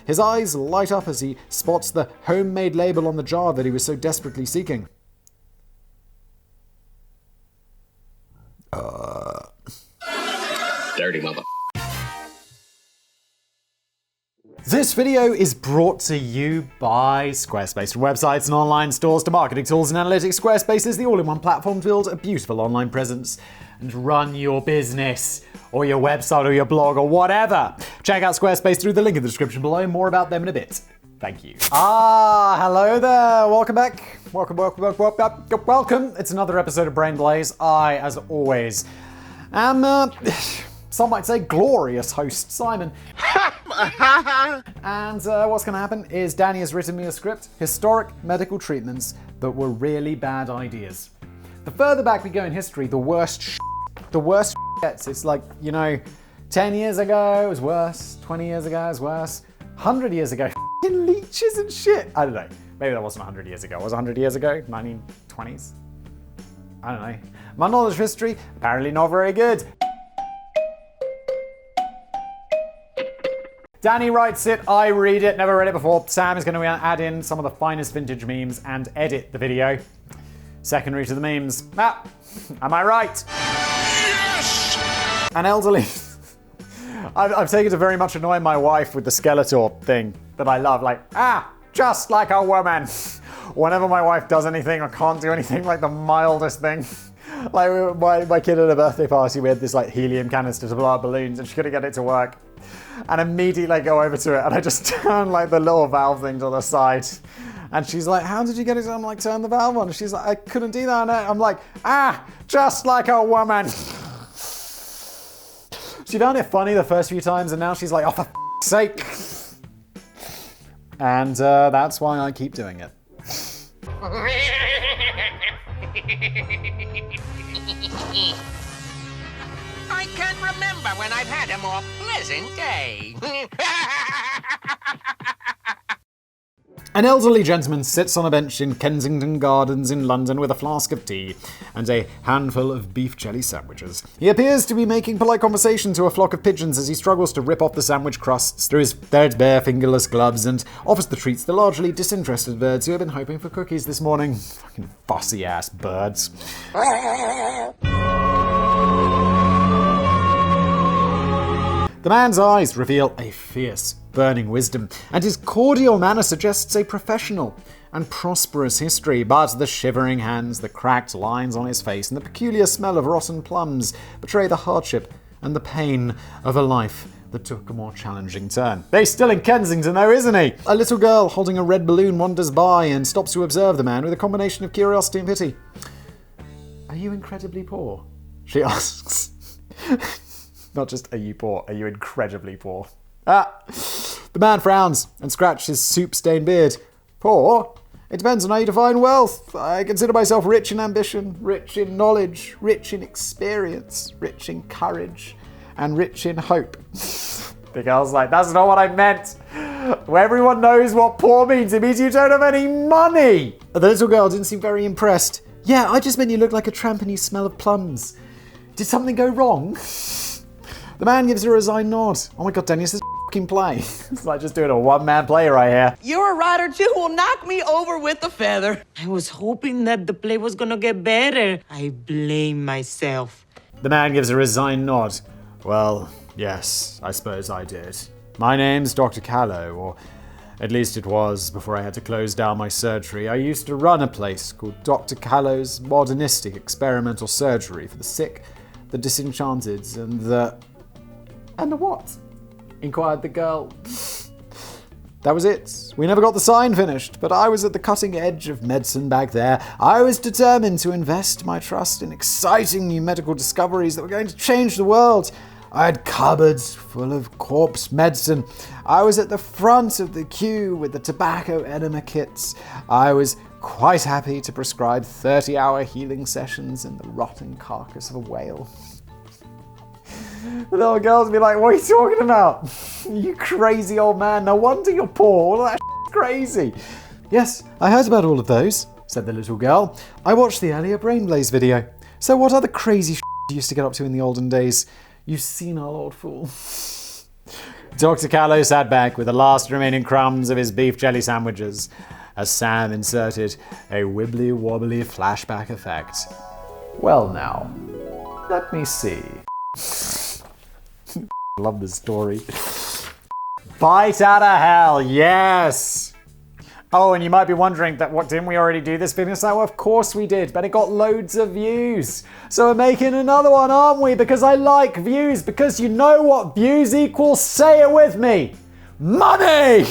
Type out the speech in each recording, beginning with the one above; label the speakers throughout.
Speaker 1: His eyes light up as he spots the homemade label on the jar that he was so desperately seeking.
Speaker 2: Dirty mother.
Speaker 1: This video is brought to you by Squarespace. From websites and online stores to marketing tools and analytics, Squarespace is the all-in-one platform to build a beautiful online presence and run your business or your website or your blog or whatever. Check out Squarespace through the link in the description below. More about them in a bit. Thank you. Hello there. Welcome back. Welcome. It's another episode of Brain Blaze. I, as always, am some might say glorious host Simon. And what's going to happen is Danny has written me a script, historic medical treatments that were really bad ideas. The further back we go in history, the worse gets. It's like, 10 years ago it was worse, 20 years ago it was worse, 100 years ago, leeches and shit. I don't know. Maybe that wasn't 100 years ago. Was it 100 years ago? 1920s? I don't know. My knowledge of history, apparently not very good. Danny writes it, I read it, never read it before. Sam is going to add in some of the finest vintage memes and edit the video. Secondary to the memes. Am I right? Yes! An elderly... I've taken to very much annoying my wife with the Skeletor thing that I love. Like, just like a woman. Whenever my wife does anything or can't do anything, like the mildest thing. Like my kid at a birthday party, we had this like helium canister to blow up balloons and she couldn't get it to work. And immediately go over to it and I just turn like the little valve thing to the side. And she's like, how did you get it? I'm like, turn the valve on. And she's like, I couldn't do that. And I'm like, just like a woman. She found it funny the first few times and now she's like, oh, for sake. And that's why I keep doing it.
Speaker 3: I can't remember when I've had a more pleasant day.
Speaker 1: An elderly gentleman sits on a bench in Kensington Gardens in London with a flask of tea and a handful of beef jelly sandwiches. He appears to be making polite conversation to a flock of pigeons as he struggles to rip off the sandwich crusts through his threadbare fingerless gloves and offers the treats to the largely disinterested birds who have been hoping for cookies this morning. Fucking fussy-ass birds. The man's eyes reveal a fierce, burning wisdom, and his cordial manner suggests a professional and prosperous history, but the shivering hands, the cracked lines on his face, and the peculiar smell of rotten plums betray the hardship and the pain of a life that took a more challenging turn. He's still in Kensington though, isn't he? A little girl holding a red balloon wanders by and stops to observe the man with a combination of curiosity and pity. Are you incredibly poor? She asks. Not just are you poor, are you incredibly poor? The man frowns and scratches his soup-stained beard. Poor? It depends on how you define wealth. I consider myself rich in ambition, rich in knowledge, rich in experience, rich in courage, and rich in hope. The girl's like, that's not what I meant. Everyone knows what poor means. It means you don't have any money. The little girl didn't seem very impressed. Yeah, I just meant you look like a tramp and you smell of plums. Did something go wrong? The man gives her a resigned nod. Oh my god, Dennis, this fucking play. It's like just doing a one-man play right here.
Speaker 4: You're a writer too will knock me over with a feather. I was hoping that the play was gonna get better. I blame myself.
Speaker 1: The man gives a resigned nod. Well, yes, I suppose I did. My name's Dr. Callow, or at least it was before I had to close down my surgery. I used to run a place called Dr. Callow's Modernistic Experimental Surgery for the sick, the disenchanted, and the... And the what? Inquired the girl. That was it. We never got the sign finished, but I was at the cutting edge of medicine back there. I was determined to invest my trust in exciting new medical discoveries that were going to change the world. I had cupboards full of corpse medicine. I was at the front of the queue with the tobacco enema kits. I was quite happy to prescribe 30-hour healing sessions in the rotting carcass of a whale. The little girls be like, what are you talking about? You crazy old man. No wonder you're poor. All that shit's crazy. Yes, I heard about all of those, said the little girl. I watched the earlier Brain Blaze video. So what other crazy shit you used to get up to in the olden days? You senile old fool. Dr. Callow sat back with the last remaining crumbs of his beef jelly sandwiches as Sam inserted a wibbly-wobbly flashback effect. Well now, let me see. Love this story. Bite out of hell, yes! Oh, and you might be wondering that didn't we already do this video? So, of course we did, but it got loads of views. So we're making another one, aren't we? Because I like views, because you know what views equals? Say it with me! Money!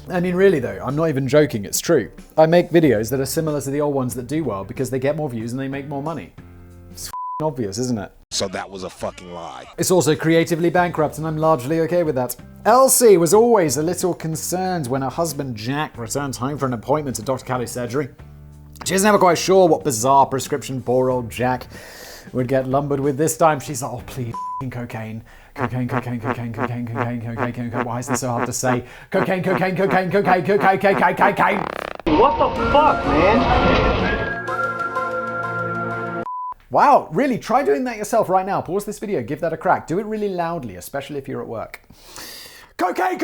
Speaker 1: I mean, really though, I'm not even joking, it's true. I make videos that are similar to the old ones that do well because they get more views and they make more money. It's obvious, isn't it?
Speaker 2: So that was a fucking lie.
Speaker 1: It's also creatively bankrupt, and I'm largely okay with that. Elsie was always a little concerned when her husband Jack returned home for an appointment at Dr. Callow's surgery. She was never quite sure what bizarre prescription poor old Jack would get lumbered with this time. She's like, oh please, cocaine. Cocaine. Why is this so hard to say? Cocaine.
Speaker 5: What the fuck, man?
Speaker 1: Wow, really, try doing that yourself right now. Pause this video, give that a crack. Do it really loudly, especially if you're at work. Cocaine!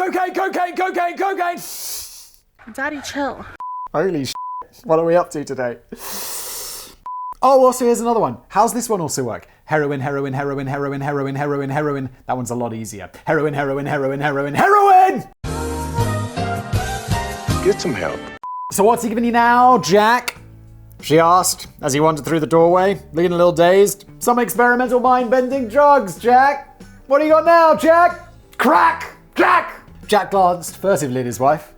Speaker 6: Daddy, chill.
Speaker 1: Holy shit, what are we up to today? Oh, also here's another one. How's this one also work? Heroin. That one's a lot easier. Heroin.
Speaker 2: Get some help.
Speaker 1: So what's he giving you now, Jack? She asked as he wandered through the doorway, looking a little dazed. Some experimental mind-bending drugs, Jack. What do you got now, Jack? Crack! Jack! Jack glanced furtively at his wife.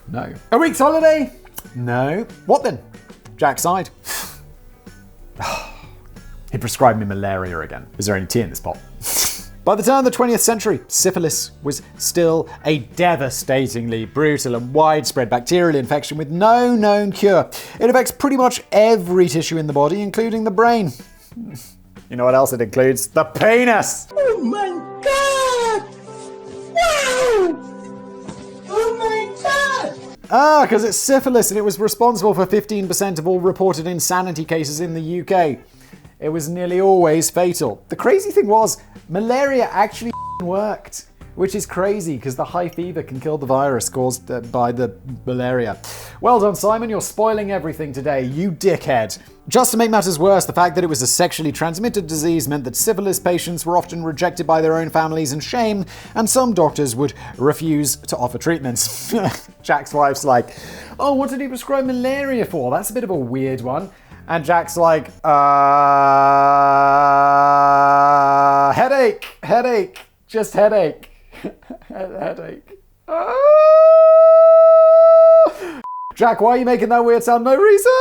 Speaker 1: No. A week's holiday? No. What then? Jack sighed. He prescribed me malaria again. Is there any tea in this pot? By the turn of the 20th century, syphilis was still a devastatingly brutal and widespread bacterial infection with no known cure. It affects pretty much every tissue in the body, including the brain. You know what else it includes? The penis!
Speaker 7: Oh my god! Wow! Oh my god!
Speaker 1: Because it's syphilis and it was responsible for 15% of all reported insanity cases in the UK. It was nearly always fatal. The crazy thing was, malaria actually worked, which is crazy because the high fever can kill the virus caused by the malaria. Well done, Simon, you're spoiling everything today, you dickhead. Just to make matters worse, the fact that it was a sexually transmitted disease meant that syphilis patients were often rejected by their own families and shamed, and some doctors would refuse to offer treatments. Jack's wife's like, oh, what did he prescribe malaria for? That's a bit of a weird one. And Jack's like, headache, just headache. Headache. Jack, why are you making that weird sound? No reason!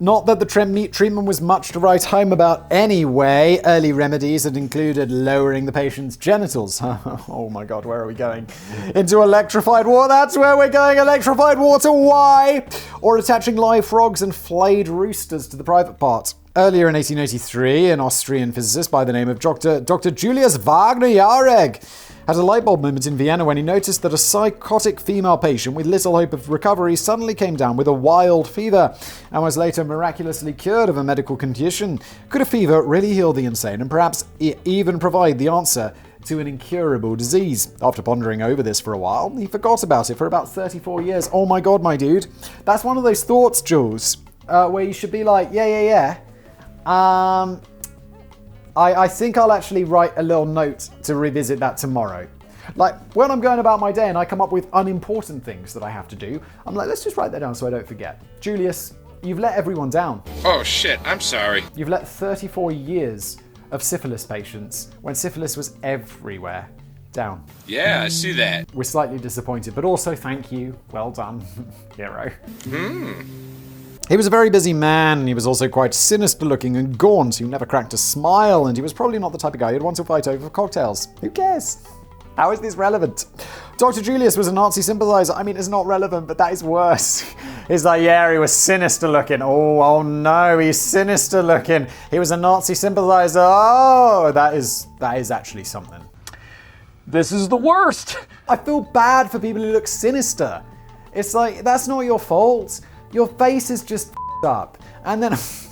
Speaker 1: Not that the treatment was much to write home about anyway. Early remedies had included lowering the patient's genitals. Oh my god, where are we going? Into electrified water. That's where we're going. Electrified water. Why? Or attaching live frogs and flayed roosters to the private parts. Earlier in 1883, an Austrian physicist by the name of Joctor Julius Wagner-Jauregg had a light bulb moment in Vienna when he noticed that a psychotic female patient with little hope of recovery suddenly came down with a wild fever and was later miraculously cured of a medical condition. Could a fever really heal the insane and perhaps even provide the answer to an incurable disease? After pondering over this for a while, he forgot about it for about 34 years. Oh my god, my dude. That's one of those thoughts, Jules, where you should be like, yeah. I think I'll actually write a little note to revisit that tomorrow. Like, when I'm going about my day and I come up with unimportant things that I have to do, I'm like, let's just write that down so I don't forget. Julius, you've let everyone down.
Speaker 8: Oh shit, I'm sorry.
Speaker 1: You've let 34 years of syphilis patients, when syphilis was everywhere, down.
Speaker 8: Yeah, I see that.
Speaker 1: We're slightly disappointed, but also thank you. Well done, hero. He was a very busy man, and he was also quite sinister looking and gaunt, who never cracked a smile, and he was probably not the type of guy who'd want to fight over cocktails. Who cares? How is this relevant? Dr. Julius was a Nazi sympathizer. I mean, it's not relevant, but that is worse. He's like, yeah, he was sinister looking. Oh no, he's sinister looking. He was a Nazi sympathizer. Oh, that is actually something.
Speaker 5: This is the worst.
Speaker 1: I feel bad for people who look sinister. It's like, that's not your fault. Your face is just up. And then,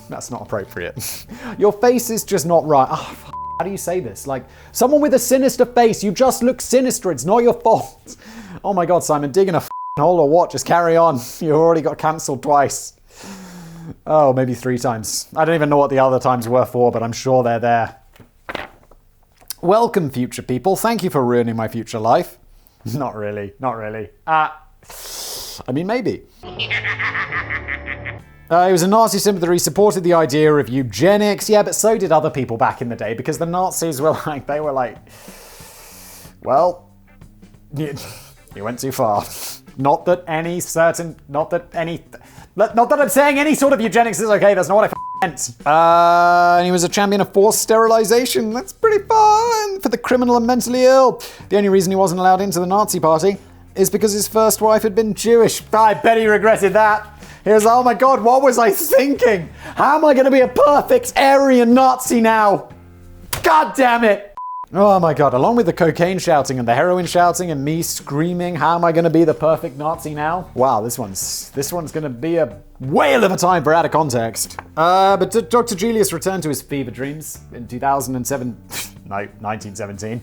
Speaker 1: that's not appropriate. Your face is just not right. Oh, How do you say this? Like, someone with a sinister face, you just look sinister, it's not your fault. Oh my god, Simon, digging a hole or what? Just carry on. You already got cancelled twice. Oh, maybe 3 times. I don't even know what the other times were for, but I'm sure they're there. Welcome, future people. Thank you for ruining my future life. Not really, not really. I mean, maybe. He was a Nazi sympathizer. He supported the idea of eugenics. Yeah, but so did other people back in the day, because the Nazis were like, well, you went too far. Not that I'm saying any sort of eugenics is okay. That's not what I meant. And he was a champion of forced sterilization. That's pretty fun for the criminal and mentally ill. The only reason he wasn't allowed into the Nazi party is because his first wife had been Jewish. I bet he regretted that. He was like, oh my god, what was I thinking? How am I going to be a perfect Aryan Nazi now? God damn it. Oh my god, along with the cocaine shouting and the heroin shouting and me screaming, how am I going to be the perfect Nazi now? Wow, this one's going to be a whale of a time for out of context. But Dr. Julius returned to his fever dreams in 1917.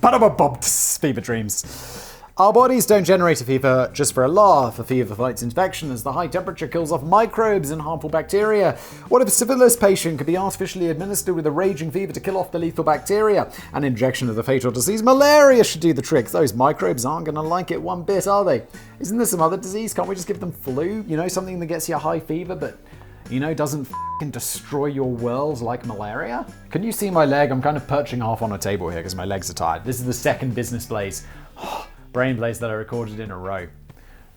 Speaker 1: Fever dreams. Our bodies don't generate a fever just for a laugh. A fever fights infection as the high temperature kills off microbes and harmful bacteria. What if a syphilis patient could be artificially administered with a raging fever to kill off the lethal bacteria? An injection of the fatal disease malaria should do the trick. Those microbes aren't going to like it one bit, are they? Isn't there some other disease? Can't we just give them flu? You know, something that gets you a high fever but, you know, doesn't f***ing destroy your world like malaria? Can you see my leg? I'm kind of perching half on a table here because my legs are tired. This is the second business blaze. Brain blaze that I recorded in a row.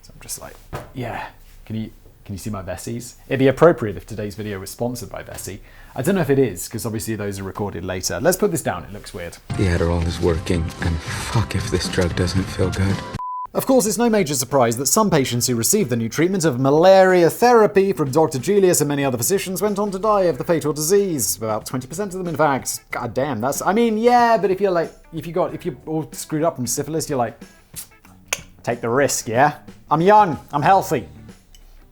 Speaker 1: So I'm just like, yeah, can you see my Vessies? It'd be appropriate if today's video was sponsored by Vessi. I don't know if it is, because obviously those are recorded later. Let's put this down, it looks weird.
Speaker 9: The Adderall is working, and fuck if this drug doesn't feel good.
Speaker 1: Of course, it's no major surprise that some patients who received the new treatment of malaria therapy from Dr. Julius and many other physicians went on to die of the fatal disease. About 20% of them, in fact. God damn, that's, I mean, yeah, but if you're all screwed up from syphilis, you're like, take the risk, yeah? I'm young, I'm healthy.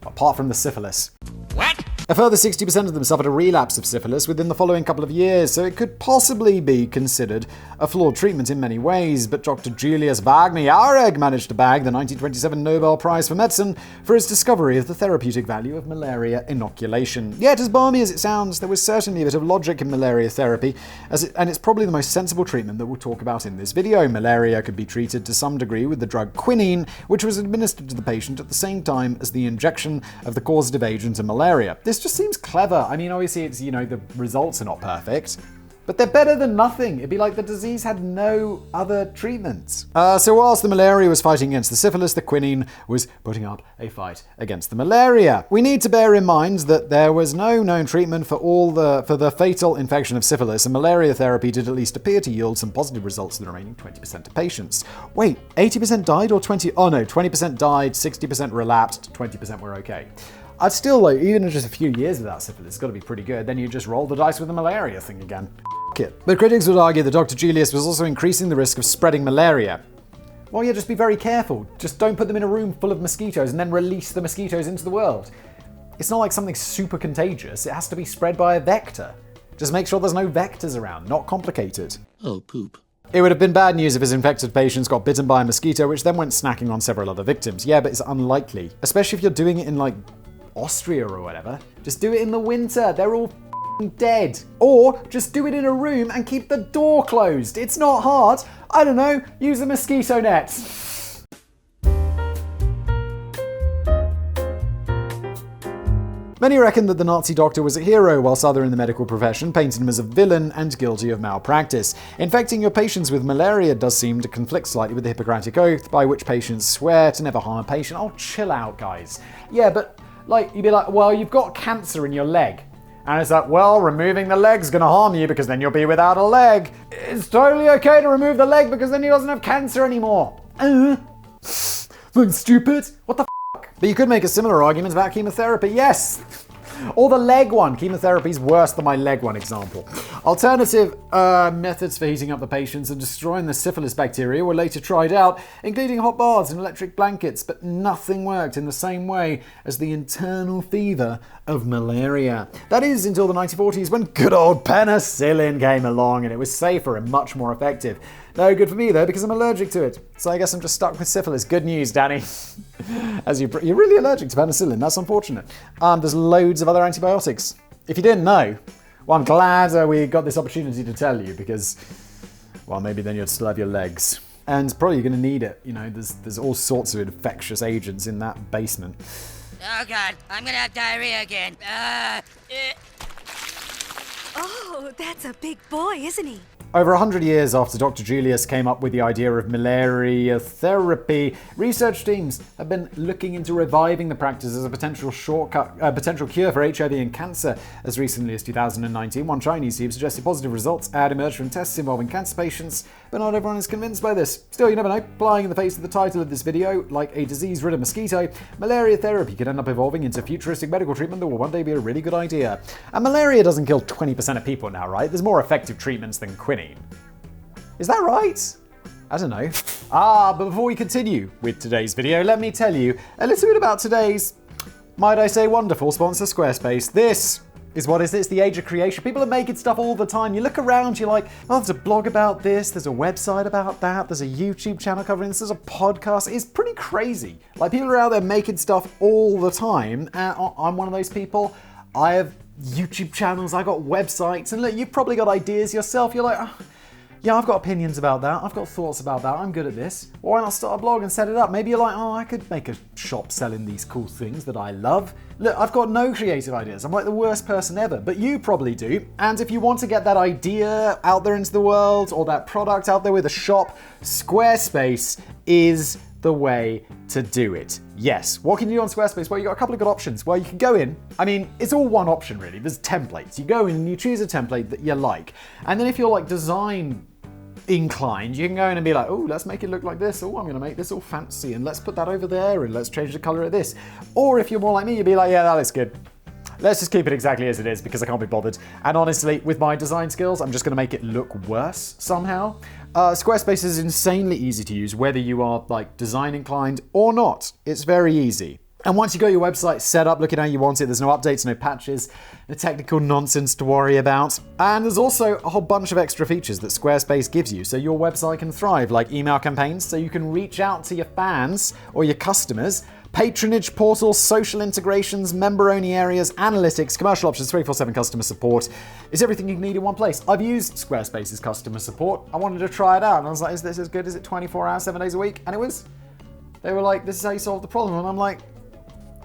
Speaker 1: Apart from the syphilis.
Speaker 3: What?
Speaker 1: A further 60% of them suffered a relapse of syphilis within the following couple of years, so it could possibly be considered a flawed treatment in many ways, but Dr. Julius Wagner-Jahreg managed to bag the 1927 Nobel Prize for Medicine for his discovery of the therapeutic value of malaria inoculation. Yet, as balmy as it sounds, there was certainly a bit of logic in malaria therapy, and it's probably the most sensible treatment that we'll talk about in this video. Malaria could be treated to some degree with the drug quinine, which was administered to the patient at the same time as the injection of the causative agent of malaria. This just seems clever. I mean, obviously it's, you know, the results are not perfect, but they're better than nothing. It'd be like the disease had no other treatments. So whilst the malaria was fighting against the syphilis, the quinine was putting up a fight against the malaria. We need to bear in mind that there was no known treatment for the fatal infection of syphilis, and malaria therapy did at least appear to yield some positive results to the remaining 20% of patients. Wait, 80% died or 20? Oh no, 20% died, 60% relapsed, 20% were okay. I'd still, like, even in just a few years without syphilis, it's got to be pretty good. Then you just roll the dice with the malaria thing again. It. But critics would argue that Dr. Julius was also increasing the risk of spreading malaria. Well, yeah, just be very careful. Just don't put them in a room full of mosquitoes and then release the mosquitoes into the world. It's not like something super contagious. It has to be spread by a vector. Just make sure there's no vectors around. Not complicated.
Speaker 2: Oh, poop.
Speaker 1: It would have been bad news if his infected patients got bitten by a mosquito, which then went snacking on several other victims. Yeah, but it's unlikely. Especially if you're doing it in, like, Austria or whatever. Just do it in the winter. They're all dead. Or just do it in a room and keep the door closed. It's not hard. I don't know, use a mosquito net. Many reckon that the Nazi doctor was a hero, whilst others in the medical profession painted him as a villain and guilty of malpractice. Infecting your patients with malaria does seem to conflict slightly with the Hippocratic Oath, by which patients swear to never harm a patient. Oh, chill out, guys. Yeah, but like, you'd be like, well, you've got cancer in your leg. And it's like, well, removing the leg's gonna harm you because then you'll be without a leg. It's totally okay to remove the leg because then he doesn't have cancer anymore. Fucking stupid. What the f***? But you could make a similar argument about chemotherapy. Yes, Or the leg one. Chemotherapy's worse than my leg one example. Alternative methods for heating up the patients and destroying the syphilis bacteria were later tried out, including hot baths and electric blankets, but nothing worked in the same way as the internal fever of malaria. That is until the 1940s when good old penicillin came along and it was safer and much more effective. No good for me though, because I'm allergic to it. So I guess I'm just stuck with syphilis. Good news, Danny. As you're really allergic to penicillin. That's unfortunate. There's loads of other antibiotics. If you didn't know, well, I'm glad we got this opportunity to tell you because, well, maybe then you'd still have your legs. And probably you're going to need it. You know, there's all sorts of infectious agents in that basement.
Speaker 10: Oh God, I'm gonna have diarrhea again.
Speaker 11: Oh, that's a big boy, isn't he?
Speaker 1: Over 100 years after Dr. Julius came up with the idea of malaria therapy, research teams have been looking into reviving the practice as a potential cure for HIV and cancer. As recently as 2019, one Chinese team suggested positive results had emerged from tests involving cancer patients, but not everyone is convinced by this. Still, you never know. Flying in the face of the title of this video, like a disease-ridden mosquito, malaria therapy could end up evolving into futuristic medical treatment that will one day be a really good idea. And malaria doesn't kill 20% of people now, right? There's more effective treatments than quinine. Is that right? I don't know. But before we continue with today's video, let me tell you a little bit about today's, might I say, wonderful sponsor, Squarespace. This is what is this? The age of creation. People are making stuff all the time. You look around, you're like, oh, there's a blog about this, there's a website about that, there's a YouTube channel covering this, there's a podcast. It's pretty crazy. Like, people are out there making stuff all the time. I'm one of those people. I have YouTube channels, I got websites, and look, you've probably got ideas yourself. You're like, oh, yeah, I've got opinions about that. I've got thoughts about that. I'm good at this. Why not start a blog and set it up? Maybe you're like, oh, I could make a shop selling these cool things that I love. Look, I've got no creative ideas. I'm like the worst person ever, but you probably do. And if you want to get that idea out there into the world or that product out there with a shop, Squarespace is the way to do it. Yes. What can you do on Squarespace? Well, you got a couple of good options. Well, you can go in. I mean, it's all one option really. There's templates. You go in and you choose a template that you like. And then if you're like design inclined, you can go in and be like, oh, let's make it look like this. Oh, I'm going to make this all fancy and let's put that over there and let's change the color of this. Or if you're more like me, you'd be like, yeah, that looks good. Let's just keep it exactly as it is because I can't be bothered. And honestly, with my design skills, I'm just going to make it look worse somehow. Squarespace is insanely easy to use, whether you are like design inclined or not. It's very easy. And once you got your website set up, looking how you want it, there's no updates, no patches, no technical nonsense to worry about. And there's also a whole bunch of extra features that Squarespace gives you so your website can thrive, like email campaigns, so you can reach out to your fans or your customers, patronage portals, social integrations, member-only areas, analytics, commercial options, 24/7 customer support. It's everything you need in one place. I've used Squarespace's customer support. I wanted to try it out, and I was like, is this as good? Is it 24 hours, 7 days a week? And it was. They were like, this is how you solve the problem. And I'm like,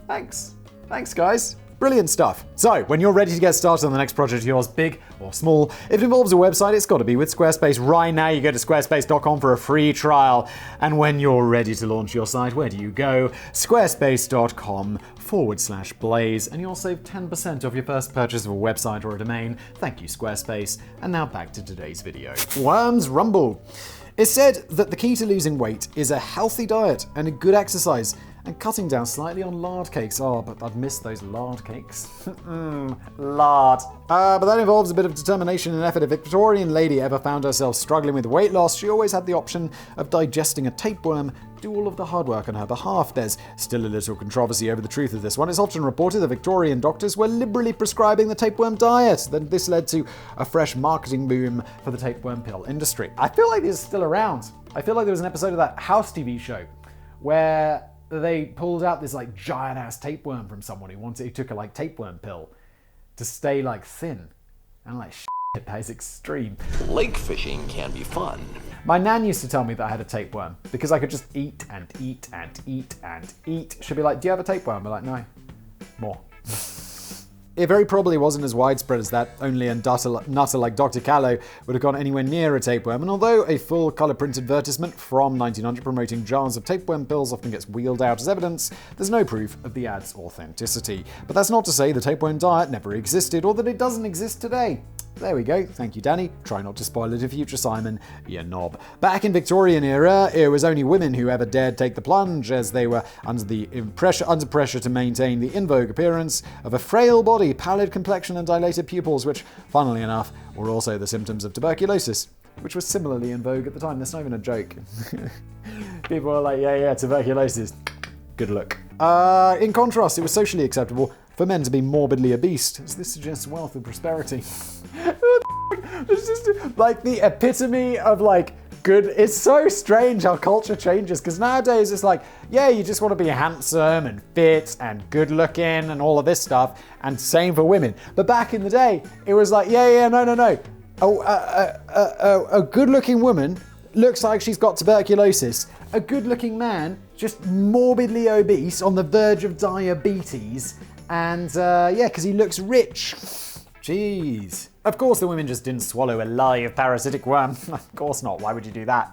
Speaker 1: thanks. Thanks, guys. Brilliant stuff. So, when you're ready to get started on the next project of yours, big or small, if it involves a website, it's got to be with Squarespace. Right now, you go to squarespace.com for a free trial. And when you're ready to launch your site, where do you go? Squarespace.com/Blaze, and you'll save 10% off your first purchase of a website or a domain. Thank you, Squarespace. And now back to today's video. Worms rumble. It's said that the key to losing weight is a healthy diet and a good exercise, and cutting down slightly on lard cakes. Oh, but I'd miss those lard cakes. Lard. But that involves a bit of determination and effort. If a Victorian lady ever found herself struggling with weight loss, she always had the option of digesting a tapeworm, do all of the hard work on her behalf. There's still a little controversy over the truth of this one. It's often reported that Victorian doctors were liberally prescribing the tapeworm diet. Then this led to a fresh marketing boom for the tapeworm pill industry. I feel like this is still around. I feel like there was an episode of that House TV show where they pulled out this like giant ass tapeworm from someone who took a like tapeworm pill to stay like thin. And like, shit, that is extreme.
Speaker 2: Lake fishing can be fun.
Speaker 1: My nan used to tell me that I had a tapeworm because I could just eat and eat and eat and eat. She'd be like, do you have a tapeworm? I'm like, no. More. It very probably wasn't as widespread as that. Only a nutter like Dr. Callow would have gone anywhere near a tapeworm. And although a full colour print advertisement from 1900 promoting jars of tapeworm pills often gets wheeled out as evidence, there's no proof of the ad's authenticity. But that's not to say the tapeworm diet never existed or that it doesn't exist today. There we go. Thank you, Danny. Try not to spoil it in future, Simon. You knob. Back in Victorian era, it was only women who ever dared take the plunge, as they were under pressure to maintain the in vogue appearance of a frail body, pallid complexion, and dilated pupils, which, funnily enough, were also the symptoms of tuberculosis, which was similarly in vogue at the time. That's not even a joke. People were like, yeah, tuberculosis. Good look. In contrast, it was socially acceptable for men to be morbidly obese, as this suggests wealth and prosperity. It's just like the epitome of like good. It's so strange how culture changes, because nowadays it's like, yeah, you just want to be handsome and fit and good looking and all of this stuff, and same for women. But back in the day, it was like, no. A good-looking woman looks like she's got tuberculosis. A good-looking man, just morbidly obese, on the verge of diabetes, and because he looks rich. Jeez. Of course the women just didn't swallow a live parasitic worm. Of course not. Why would you do that?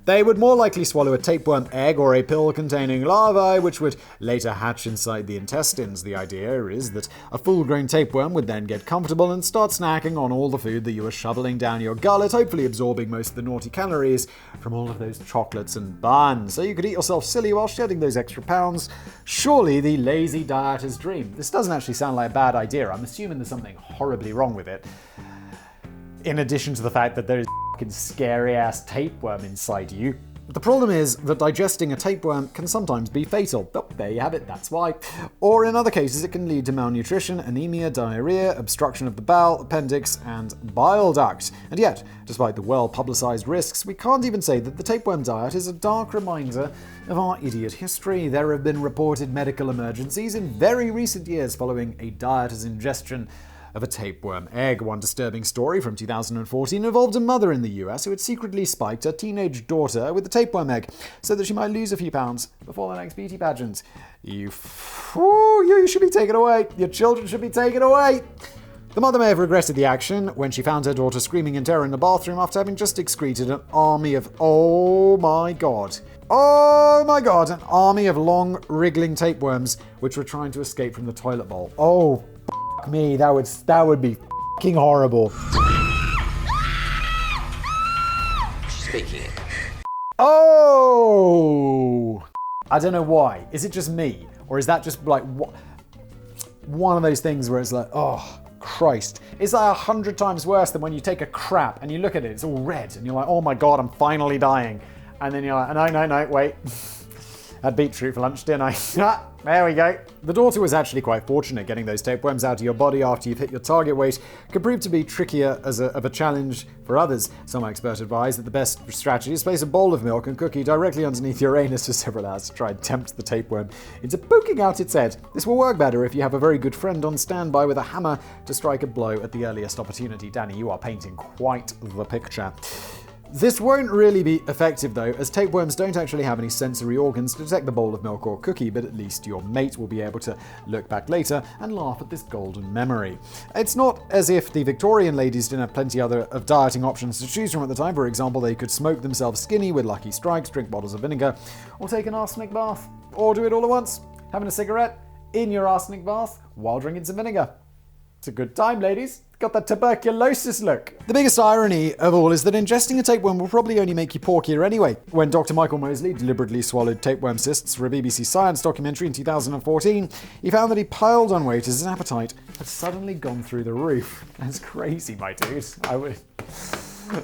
Speaker 1: They would more likely swallow a tapeworm egg or a pill containing larvae, which would later hatch inside the intestines. The idea is that a full-grown tapeworm would then get comfortable and start snacking on all the food that you were shoveling down your gullet, hopefully absorbing most of the naughty calories from all of those chocolates and buns, so you could eat yourself silly while shedding those extra pounds. Surely the lazy dieter's dream. This doesn't actually sound like a bad idea. I'm assuming there's something horribly wrong with it. In addition to the fact that there's fucking scary-ass tapeworm inside you. The problem is that digesting a tapeworm can sometimes be fatal. Oh, there you have it, that's why. Or in other cases, it can lead to malnutrition, anemia, diarrhea, obstruction of the bowel, appendix, and bile duct. And yet, despite the well-publicized risks, we can't even say that the tapeworm diet is a dark reminder of our idiot history. There have been reported medical emergencies in very recent years following a dieter's ingestion of a tapeworm egg. One disturbing story from 2014 involved a mother in the US who had secretly spiked her teenage daughter with a tapeworm egg so that she might lose a few pounds before the next beauty pageant. You should be taken away. Your children should be taken away. The mother may have regretted the action when she found her daughter screaming in terror in the bathroom after having just excreted an army of, oh my god, an army of long, wriggling tapeworms which were trying to escape from the toilet bowl. Oh, me, that would be fucking horrible.
Speaker 2: She's faking it.
Speaker 1: Oh! I don't know why. Is it just me? Or is that just like one of those things where it's like, oh, Christ. It's like 100 times worse than when you take a crap and you look at it, it's all red, and you're like, oh my god, I'm finally dying. And then you're like, no, wait. Had beetroot for lunch, didn't I? There we go. The daughter was actually quite fortunate. Getting those tapeworms out of your body after you've hit your target weight could prove to be trickier of a challenge for others. Some experts advise that the best strategy is place a bowl of milk and cookie directly underneath your anus for several hours to try and tempt the tapeworm into poking out its head. This will work better if you have a very good friend on standby with a hammer to strike a blow at the earliest opportunity. Danny, you are painting quite the picture. This won't really be effective though, as tapeworms don't actually have any sensory organs to detect the bowl of milk or cookie, but at least your mate will be able to look back later and laugh at this golden memory. It's not as if the Victorian ladies didn't have plenty of dieting options to choose from at the time. For example, they could smoke themselves skinny with Lucky Strikes, drink bottles of vinegar, or take an arsenic bath. Or do it all at once, having a cigarette in your arsenic bath while drinking some vinegar. It's a good time, ladies. Got that tuberculosis look. The biggest irony of all is that ingesting a tapeworm will probably only make you porkier anyway. When Dr. Michael Mosley deliberately swallowed tapeworm cysts for a BBC Science documentary in 2014, he found that he piled on weight as his appetite had suddenly gone through the roof. That's crazy, my dude.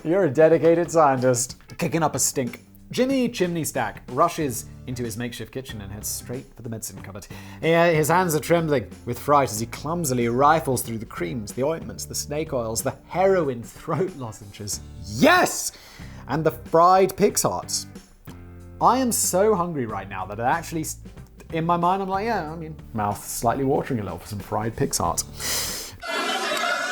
Speaker 1: You're a dedicated scientist. Kicking up a stink. Jimmy Chimney Stack rushes into his makeshift kitchen and heads straight for the medicine cupboard. His hands are trembling with fright as he clumsily rifles through the creams, the ointments, the snake oils, the heroin throat lozenges. Yes! And the fried pig's hearts. I am so hungry right now that it actually, in my mind, I'm like, yeah, I mean, mouth slightly watering a little for some fried pig's hearts.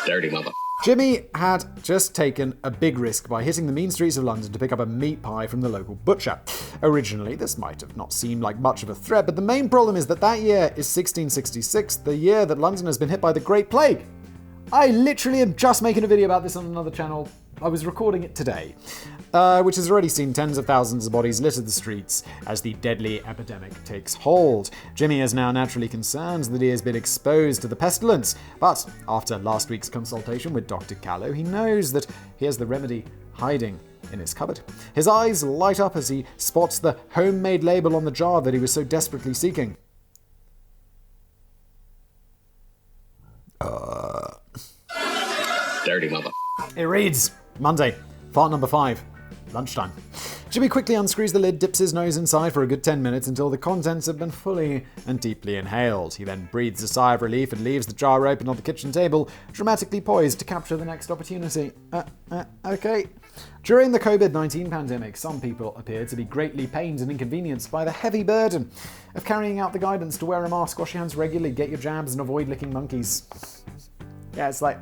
Speaker 8: Dirty mother.
Speaker 1: Jimmy had just taken a big risk by hitting the mean streets of London to pick up a meat pie from the local butcher. Originally, this might have not seemed like much of a threat, but the main problem is that year is 1666, the year that London has been hit by the Great Plague. I literally am just making a video about this on another channel I was recording it today, which has already seen tens of thousands of bodies litter the streets as the deadly epidemic takes hold. Jimmy is now naturally concerned that he has been exposed to the pestilence, but after last week's consultation with Dr. Callow, he knows that he has the remedy hiding in his cupboard. His eyes light up as he spots the homemade label on the jar that he was so desperately seeking.
Speaker 8: Dirty mother.
Speaker 1: It reads, Monday, fart number 5, lunchtime. Jimmy quickly unscrews the lid, dips his nose inside for a good 10 minutes until the contents have been fully and deeply inhaled. He then breathes a sigh of relief and leaves the jar open on the kitchen table, dramatically poised to capture the next opportunity. Okay. During the COVID-19 pandemic, some people appear to be greatly pained and inconvenienced by the heavy burden of carrying out the guidance to wear a mask, wash your hands regularly, get your jabs, and avoid licking monkeys. Yeah, it's like,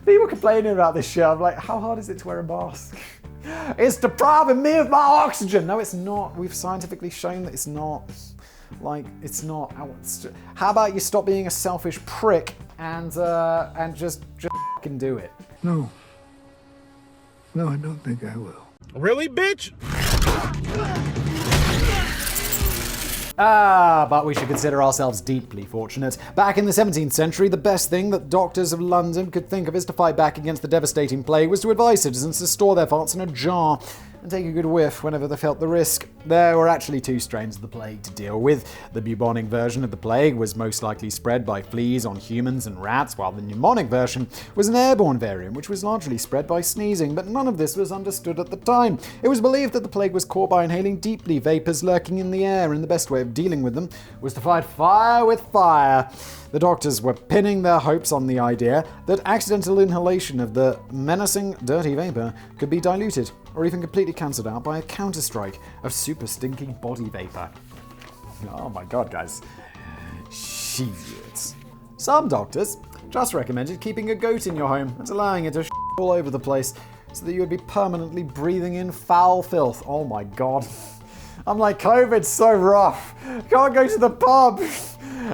Speaker 1: people complaining about this shit. I'm like, how hard is it to wear a mask? It's depriving me of my oxygen. No, it's not. We've scientifically shown that it's not. Like, it's not. How about you stop being a selfish prick and just fucking do it?
Speaker 12: No, I don't think I will.
Speaker 13: Really, bitch?
Speaker 1: But we should consider ourselves deeply fortunate. Back in the 17th century, the best thing that doctors of London could think of is to fight back against the devastating plague was to advise citizens to store their farts in a jar and take a good whiff whenever they felt the risk. There were actually 2 strains of the plague to deal with. The bubonic version of the plague was most likely spread by fleas on humans and rats, while the pneumonic version was an airborne variant, which was largely spread by sneezing, but none of this was understood at the time. It was believed that the plague was caught by inhaling deeply vapors lurking in the air, and the best way of dealing with them was to fight fire with fire. The doctors were pinning their hopes on the idea that accidental inhalation of the menacing dirty vapor could be diluted or even completely cancelled out by a counter-strike of super stinking body vapor. Oh my god, guys. Shit. Some doctors just recommended keeping a goat in your home and allowing it to all over the place so that you would be permanently breathing in foul filth. Oh my god. I'm like, COVID's so rough. Can't go to the pub.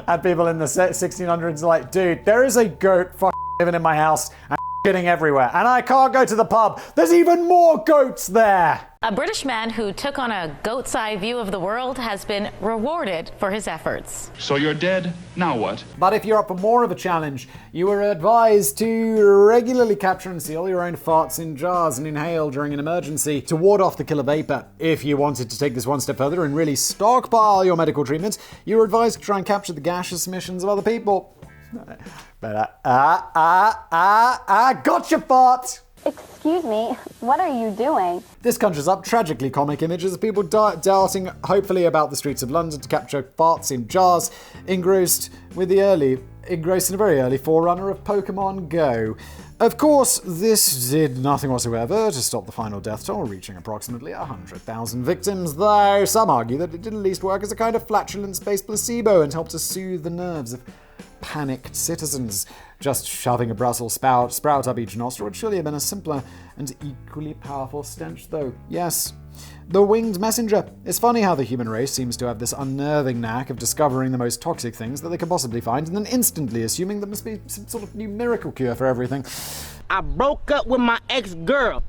Speaker 1: And people in the 1600s are like, dude, there is a goat living in my house and shitting everywhere. And I can't go to the pub. There's even more goats there.
Speaker 14: A British man who took on a goat's eye view of the world has been rewarded for his efforts.
Speaker 15: So you're dead, now what?
Speaker 1: But if you're up for more of a challenge, you are advised to regularly capture and seal your own farts in jars and inhale during an emergency to ward off the killer vapor. If you wanted to take this one step further and really stockpile your medical treatment, you're advised to try and capture the gaseous emissions of other people. But gotcha, fart!
Speaker 16: Excuse me, what are you doing?
Speaker 1: This conjures up tragically comic images of people darting hopefully about the streets of London to capture farts in jars, engrossed in a very early forerunner of Pokemon Go. Of course, this did nothing whatsoever to stop the final death toll, reaching approximately 100,000 victims, though some argue that it did at least work as a kind of flatulence-based placebo and helped to soothe the nerves of panicked citizens. Just shoving a Brussels sprout up each nostril would surely have been a simpler and equally powerful stench, though. Yes, the winged messenger. It's funny how the human race seems to have this unnerving knack of discovering the most toxic things that they can possibly find and then instantly assuming there must be some sort of new miracle cure for everything.
Speaker 17: I broke up with my ex-girl.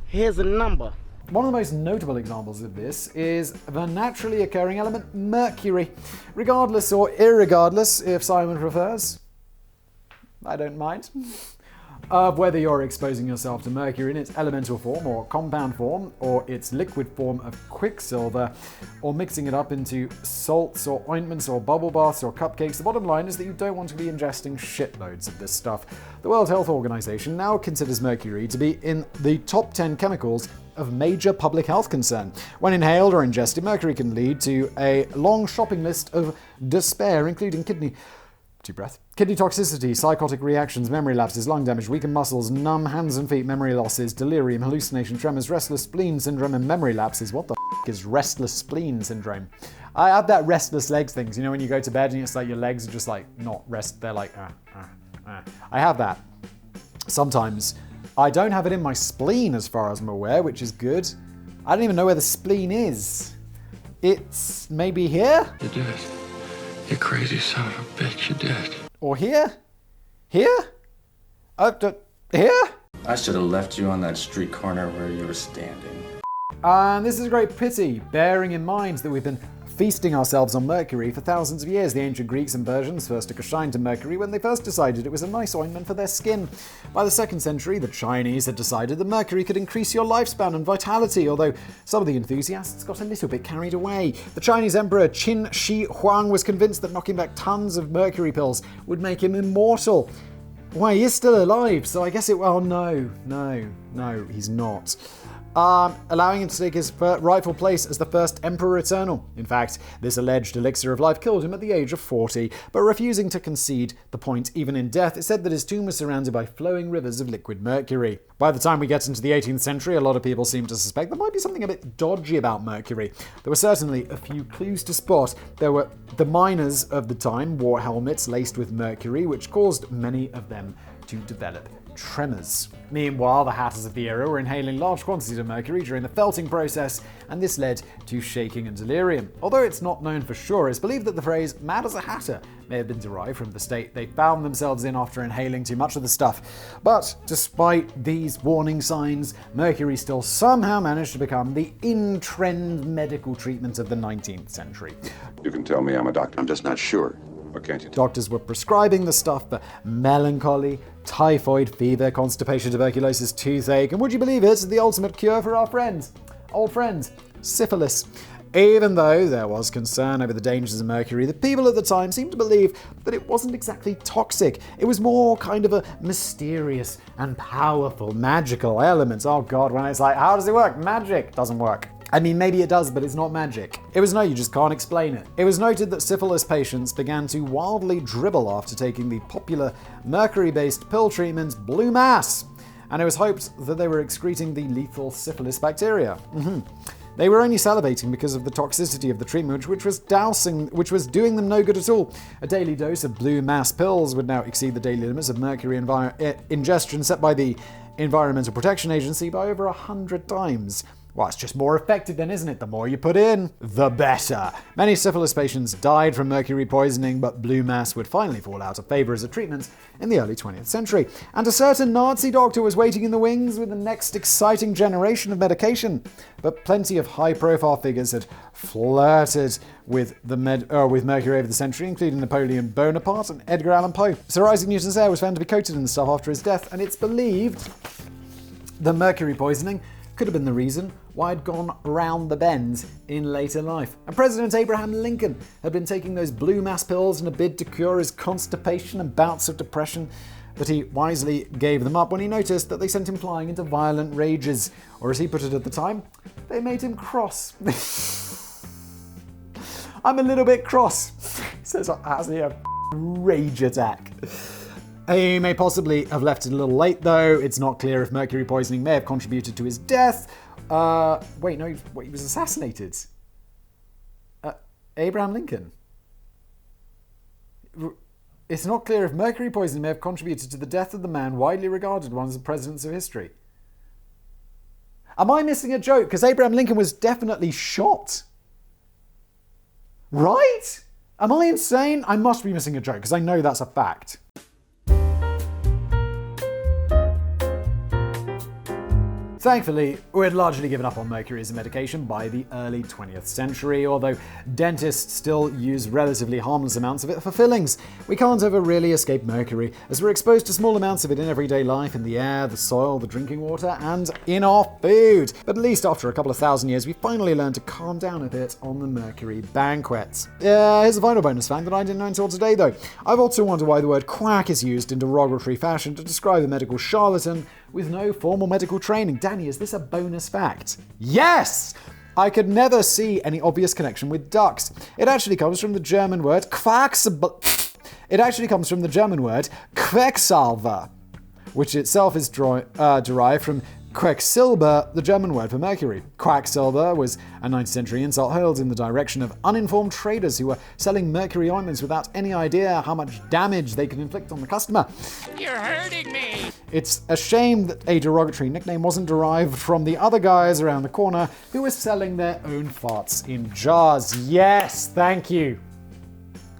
Speaker 17: Here's a number.
Speaker 1: One of the most notable examples of this is the naturally occurring element mercury. Regardless or irregardless, if Simon prefers, I don't mind, of whether you're exposing yourself to mercury in its elemental form or compound form, or its liquid form of quicksilver, or mixing it up into salts or ointments or bubble baths or cupcakes, the bottom line is that you don't want to be ingesting shitloads of this stuff. The World Health Organization now considers mercury to be in the top 10 chemicals of major public health concern. When inhaled or ingested, mercury can lead to a long shopping list of despair, including kidney toxicity, psychotic reactions, memory lapses, lung damage, weakened muscles, numb hands and feet, memory losses, delirium, hallucination, tremors, restless spleen syndrome, and memory lapses. What the is restless spleen syndrome? I have that restless legs things. You know when you go to bed and it's like your legs are just like not rest. They're like, I have that. Sometimes. I don't have it in my spleen as far as I'm aware, which is good. I don't even know where the spleen is. It's maybe here?
Speaker 12: You did it. You crazy son of a bitch, you did.
Speaker 1: Or here? Here? Here?
Speaker 13: I should have left you on that street corner where you were standing.
Speaker 1: And this is a great pity, bearing in mind that we've been feasting ourselves on mercury for thousands of years. The ancient Greeks and Persians first took a shine to mercury when they first decided it was a nice ointment for their skin. By the 2nd century, the Chinese had decided that mercury could increase your lifespan and vitality, although some of the enthusiasts got a little bit carried away. The Chinese emperor Qin Shi Huang was convinced that knocking back tons of mercury pills would make him immortal. Well, he is still alive, so I guess no, he's not. Allowing him to take his rightful place as the first Emperor Eternal. In fact, this alleged elixir of life killed him at the age of 40, but refusing to concede the point even in death, it said that his tomb was surrounded by flowing rivers of liquid mercury. By the time we get into the 18th century, a lot of people seem to suspect there might be something a bit dodgy about mercury. There were certainly a few clues to spot. There were the miners of the time wore helmets laced with mercury, which caused many of them to develop tremors. Meanwhile, the hatters of the era were inhaling large quantities of mercury during the felting process, and this led to shaking and delirium. Although it's not known for sure, it's believed that the phrase "mad as a hatter" may have been derived from the state they found themselves in after inhaling too much of the stuff. But despite these warning signs, mercury still somehow managed to become the in-trend medical treatment of the 19th century.
Speaker 18: You can tell me I'm a doctor. I'm just not sure. What can't you tell?
Speaker 1: Doctors were prescribing the stuff for melancholy, typhoid fever, constipation, tuberculosis, toothache, and would you believe it, the ultimate cure for our old friends, syphilis. Even though there was concern over the dangers of mercury, the people at the time seemed to believe that it wasn't exactly toxic. It was more kind of a mysterious and powerful magical element. Oh God, when it's like, how does it work? Magic doesn't work. I mean, maybe it does, but it's not magic. It was you just can't explain it. It was noted that syphilis patients began to wildly dribble after taking the popular mercury-based pill treatment Blue Mass, and it was hoped that they were excreting the lethal syphilis bacteria. They were only salivating because of the toxicity of the treatment, which was doing them no good at all. A daily dose of Blue Mass pills would now exceed the daily limits of mercury ingestion set by the Environmental Protection Agency by over 100 times. Well, it's just more effective then, isn't it? The more you put in, the better. Many syphilis patients died from mercury poisoning, but Blue Mass would finally fall out of favor as a treatment in the early 20th century. And a certain Nazi doctor was waiting in the wings with the next exciting generation of medication. But plenty of high-profile figures had flirted with mercury over the century, including Napoleon Bonaparte and Edgar Allan Poe. Sir Isaac Newton's hair was found to be coated in the stuff after his death, and it's believed that mercury poisoning could have been the reason why I'd gone round the bend in later life. And President Abraham Lincoln had been taking those Blue Mass pills in a bid to cure his constipation and bouts of depression, but he wisely gave them up when he noticed that they sent him flying into violent rages, or as he put it at the time, they made him cross. I'm a little bit cross, he says as he had a rage attack. He may possibly have left it a little late, though. It's not clear if mercury poisoning may have contributed to his death. He was assassinated. Abraham Lincoln. It's not clear if mercury poisoning may have contributed to the death of the man widely regarded one of the presidents of history. Am I missing a joke? Because Abraham Lincoln was definitely shot. Right? Am I insane? I must be missing a joke, because I know that's a fact. Thankfully, we had largely given up on mercury as a medication by the early 20th century, although dentists still use relatively harmless amounts of it for fillings. We can't ever really escape mercury, as we're exposed to small amounts of it in everyday life, in the air, the soil, the drinking water, and in our food. But at least after a couple of thousand years, we finally learned to calm down a bit on the mercury banquets. Here's a final bonus fact that I didn't know until today, though. I've also wondered why the word quack is used in derogatory fashion to describe a medical charlatan with no formal medical training. Danny, is this a bonus fact? Yes! I could never see any obvious connection with ducks. It actually comes from the German word Quecksilber, which itself is derived from Quecksilber, the German word for mercury. Quacksilver was a 19th century insult hurled in the direction of uninformed traders who were selling mercury ointments without any idea how much damage they could inflict on the customer.
Speaker 3: You're hurting me!
Speaker 1: It's a shame that a derogatory nickname wasn't derived from the other guys around the corner who were selling their own farts in jars. Yes, thank you.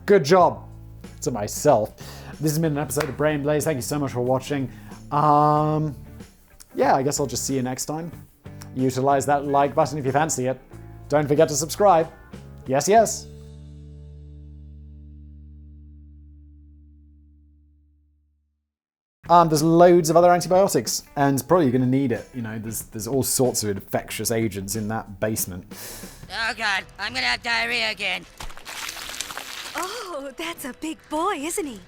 Speaker 1: Good job to myself. This has been an episode of Brain Blaze. Thank you so much for watching. yeah, I guess I'll just see you next time. Utilize that like button if you fancy it. Don't forget to subscribe. Yes, yes. There's loads of other antibiotics, and probably going to need it. You know, there's all sorts of infectious agents in that basement.
Speaker 10: Oh God, I'm gonna have diarrhea again.
Speaker 11: Oh, that's a big boy, isn't he?